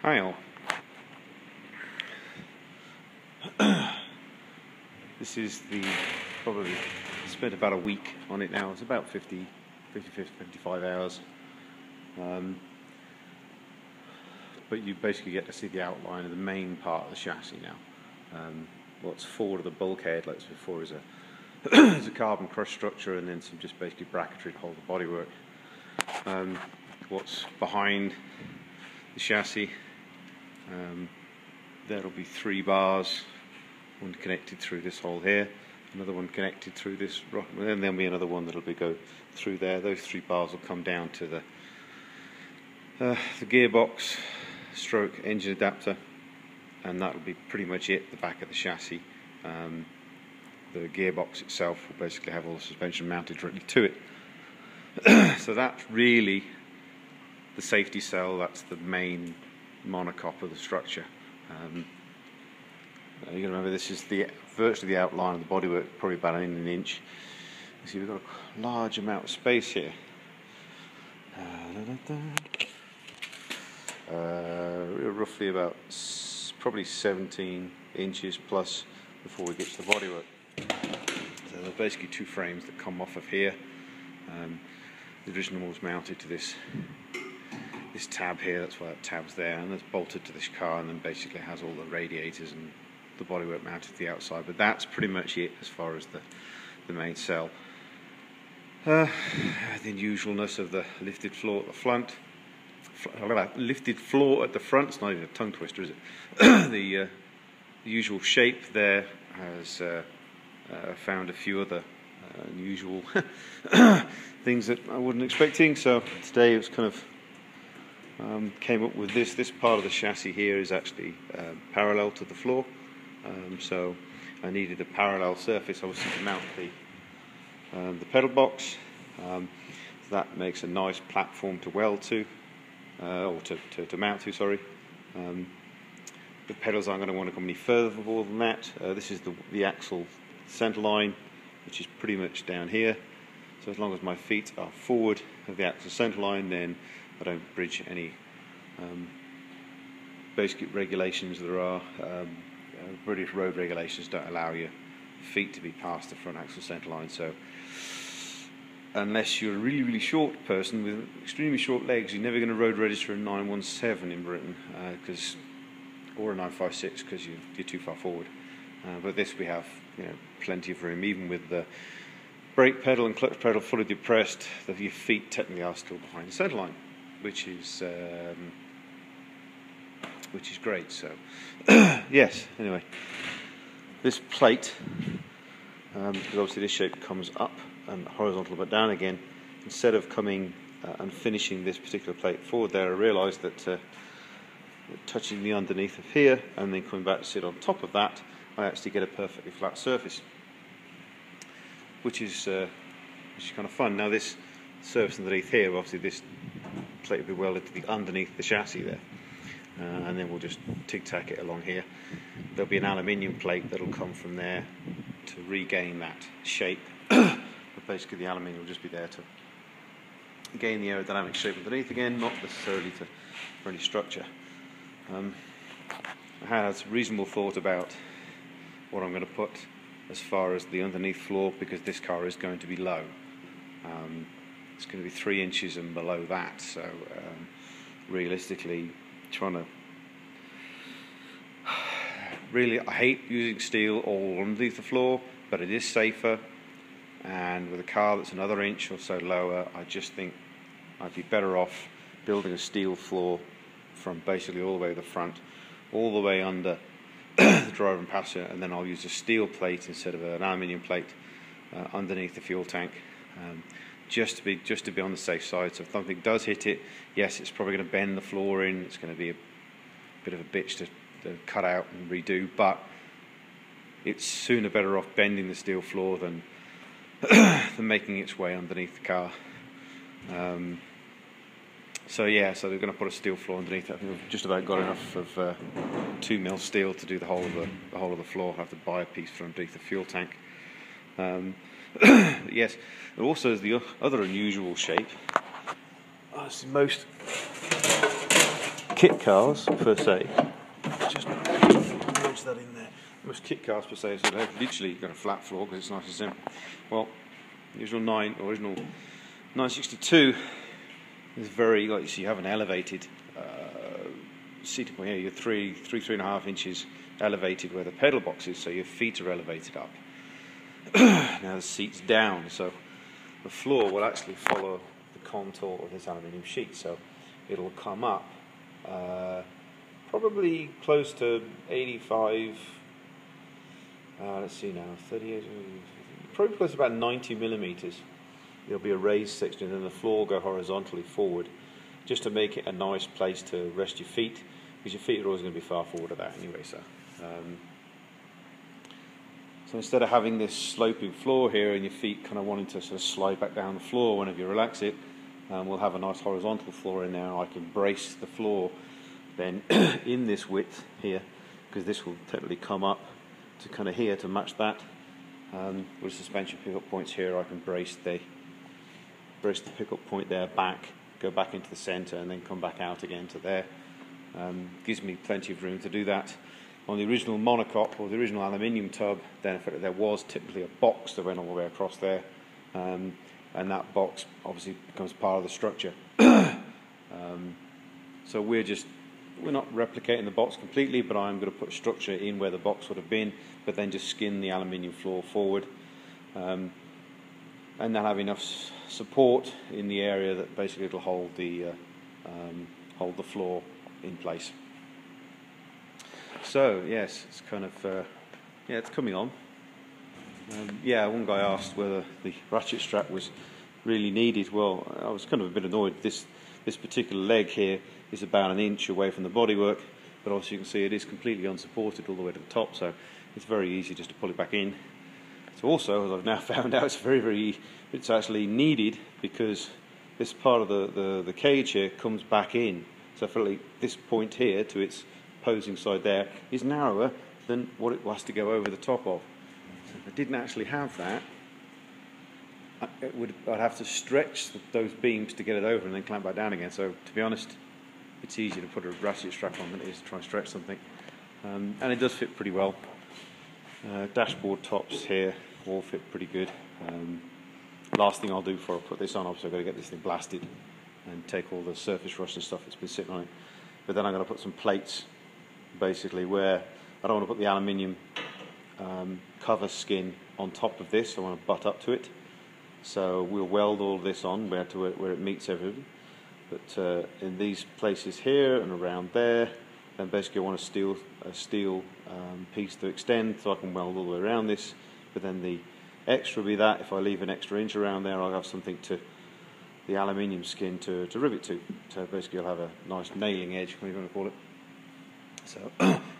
Hi all. This is probably spent about a week on it now. It's about 55 hours. But you basically get to see the outline of the main part of the chassis now. What's forward of the bulkhead, like before, is a carbon crush structure, and then some just basically bracketry to hold the bodywork. What's behind the chassis, there'll be 3 bars, one connected through this hole here, another one connected through this rock, and then there'll be another one that'll go through there. Those 3 bars will come down to the gearbox stroke engine adapter, and that'll be pretty much it, the back of the chassis. The gearbox itself will basically have all the suspension mounted directly to it. So that's really the safety cell. That's the main monocoque of the structure. You can remember this is virtually the outline of the bodywork, probably about an inch. You see, we've got a large amount of space here. Roughly about probably 17 inches plus before we get to the bodywork. So there are basically 2 frames that come off of here. The original was mounted to this tab here, that's why that tab's there, and that's bolted to this car, and then basically has all the radiators and the bodywork mounted to the outside. But that's pretty much it as far as the main cell. The usualness of the lifted floor at the front. Lifted floor at the front, it's not even a tongue twister, is it? The usual shape there has found a few other unusual things that I wasn't expecting. So today it was kind of came up with this part of the chassis here is actually parallel to the floor, so I needed a parallel surface obviously to mount the pedal box. That makes a nice platform to weld to, or to mount to, sorry. The pedals aren't going to want to come any further than that. This is the axle center line, which is pretty much down here. So as long as my feet are forward of the axle center line, then I don't bridge any basic regulations there are. British road regulations don't allow your feet to be past the front axle center line. So unless you're a really short person with extremely short legs, you're never going to road register a 917 in Britain, or a 956, because you're too far forward. But this we have, plenty of room, even with the brake pedal and clutch pedal fully depressed. Your feet technically are still behind the centre line, which is great. So yes. Anyway, this plate, because obviously this shape comes up and horizontal but down again. Instead of coming and finishing this particular plate forward there, I realised that touching the underneath of here and then coming back to sit on top of that, I actually get a perfectly flat surface, which is kind of fun. Now this surface underneath here, obviously this plate will be welded to the underneath the chassis there, and then we'll just tic-tac it along here. There'll be an aluminium plate that'll come from there to regain that shape, but basically the aluminium will just be there to gain the aerodynamic shape underneath again, not necessarily for any structure. I had some reasonable thought about what I'm going to put as far as the underneath floor, because this car is going to be low. It's going to be 3 inches and below that, so realistically I hate using steel all underneath the floor, but it is safer, and with a car that's another inch or so lower, I just think I'd be better off building a steel floor from basically all the way to the front, all the way under the driver and passenger, and then I'll use a steel plate instead of an aluminium plate underneath the fuel tank, just to be on the safe side. So if something does hit it, yes, it's probably going to bend the floor in. It's going to be a bit of a bitch to cut out and redo, but it's sooner better off bending the steel floor than making its way underneath the car. So they're going to put a steel floor underneath. I think we've just about got enough of 2mm steel to do the whole of the floor. I have to buy a piece from underneath the fuel tank. Yes, there also is the other unusual shape. Most kit cars per se, just nudge that in there. Most kit cars per se, so they've literally got a flat floor because it's nice and simple. Well, the original 962 is very, like you see, you have an elevated seating point here. You're 3.5 inches elevated where the pedal box is, so your feet are elevated up. Now the seat's down, so the floor will actually follow the contour of this aluminium sheet, so it'll come up probably close to 85, let's see now, 38, probably close to about 90 millimeters. There'll be a raised section and then the floor will go horizontally forward, just to make it a nice place to rest your feet, because your feet are always going to be far forward of that anyway. So instead of having this sloping floor here and your feet kind of wanting to sort of slide back down the floor whenever you relax it, we'll have a nice horizontal floor in there, and I can brace the floor then in this width here, because this will technically come up to kind of here to match that. With suspension pickup points here, I can brace the pickup point there back, go back into the center, and then come back out again to there. Gives me plenty of room to do that. On the original monocoque, or the original aluminium tub, then there was typically a box that went all the way across there, and that box obviously becomes part of the structure. So we're not replicating the box completely, but I'm going to put structure in where the box would have been, but then just skin the aluminium floor forward, and then have enough support in the area that basically it'll hold the floor in place. So yes, it's kind of it's coming on. One guy asked whether the ratchet strap was really needed. Well, I was kind of a bit annoyed. This particular leg here is about an inch away from the bodywork, but obviously you can see it is completely unsupported all the way to the top, so it's very easy just to pull it back in. So also, as I've now found out, it's actually needed, because this part of the cage here comes back in. So for this point here to its opposing side there is narrower than what it has to go over the top of. So if I didn't actually have that, I'd have to stretch those beams to get it over and then clamp back down again. So to be honest, it's easier to put a ratchet strap on than it is to try and stretch something. And it does fit pretty well. Dashboard tops here all fit pretty good. Last thing I'll do before I put this on, obviously I've got to get this thing blasted and take all the surface rust and stuff that's been sitting on it. But then I'm going to put some plates, basically, where I don't want to put the aluminium cover skin on top of this. I want to butt up to it. So we'll weld all this on where it meets everything. But in these places here and around there, then basically I want a steel piece to extend, so I can weld all the way around this. But then the extra will be that if I leave an extra inch around there, I'll have something to the aluminium skin to rivet to. So basically I'll have a nice nailing edge, whatever you want to call it. So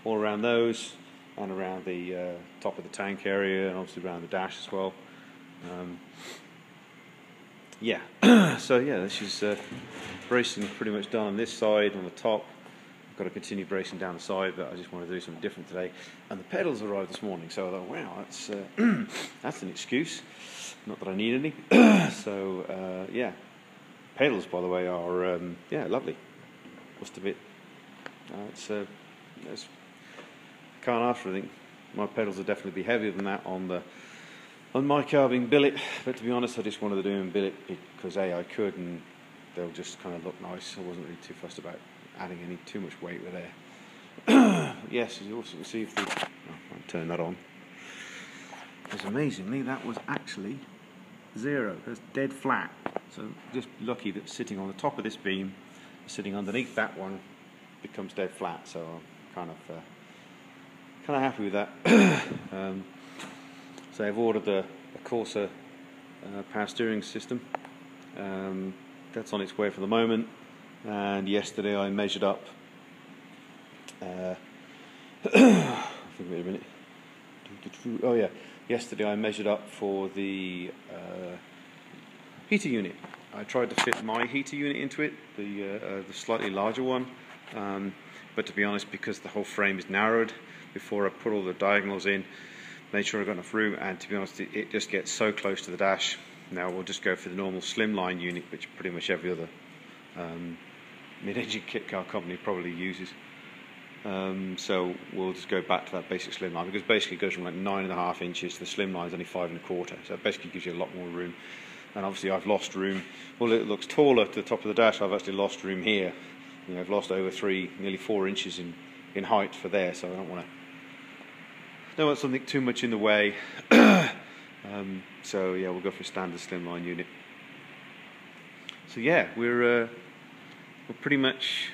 all around those, and around the top of the tank area, and obviously around the dash as well. So this is bracing pretty much done on this side, on the top. I've got to continue bracing down the side, but I just want to do something different today. And the pedals arrived this morning, so I thought, wow, that's an excuse. Not that I need any. Pedals, by the way, are lovely. Must admit, can't ask for anything. My pedals will definitely be heavier than that on my car being billet, but to be honest, I just wanted to do them billet because I could, and they'll just kind of look nice. I wasn't really too fussed about adding any too much weight with there. Yes, as you also can see, I'll turn that on. Because amazingly, that was actually 0. That's dead flat. So just lucky that sitting on the top of this beam, sitting underneath that one, becomes dead flat. So I'm kind of happy with that. So I've ordered a Corsa power steering system. That's on its way for the moment. And yesterday I measured up. Yesterday I measured up for the heater unit. I tried to fit my heater unit into it, the slightly larger one. But to be honest, because the whole frame is narrowed, before I put all the diagonals in, made sure I got enough room, and to be honest, it just gets so close to the dash. Now we'll just go for the normal slimline unit, which pretty much every other mid-engine kit car company probably uses. So we'll just go back to that basic slimline, because basically it goes from like 9.5 inches to the slimline's only 5.25, so it basically gives you a lot more room. And obviously I've lost room. Well, it looks taller to the top of the dash. I've actually lost room here. You know, I've lost over nearly 4 inches in height for there, so I don't want something too much in the way. So yeah, we'll go for a standard slimline unit. So yeah, we're pretty much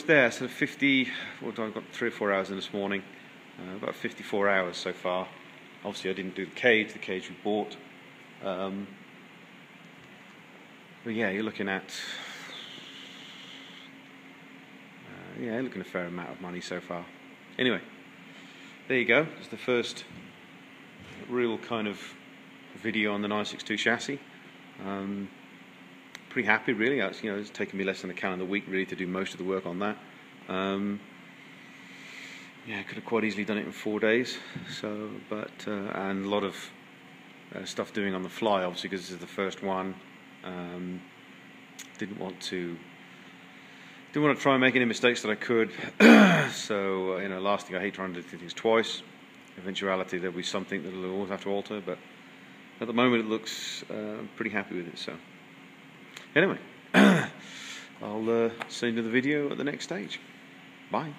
there. So 50. I've got 3 or 4 hours in this morning. About 54 hours so far. Obviously, I didn't do the cage we bought. But yeah, you're looking at a fair amount of money so far. Anyway, there you go. It's the first real kind of video on the 962 chassis. Pretty happy, really. It's taken me less than a calendar week really to do most of the work on that. Yeah, I could have quite easily done it in 4 days. So, and a lot of stuff doing on the fly, obviously, because this is the first one. Didn't want to try and make any mistakes that I could. So, last thing, I hate trying to do things twice. Eventuality, there'll be something that I'll always have to alter, but at the moment it looks pretty happy with it. So, anyway, I'll send you the video at the next stage. Bye.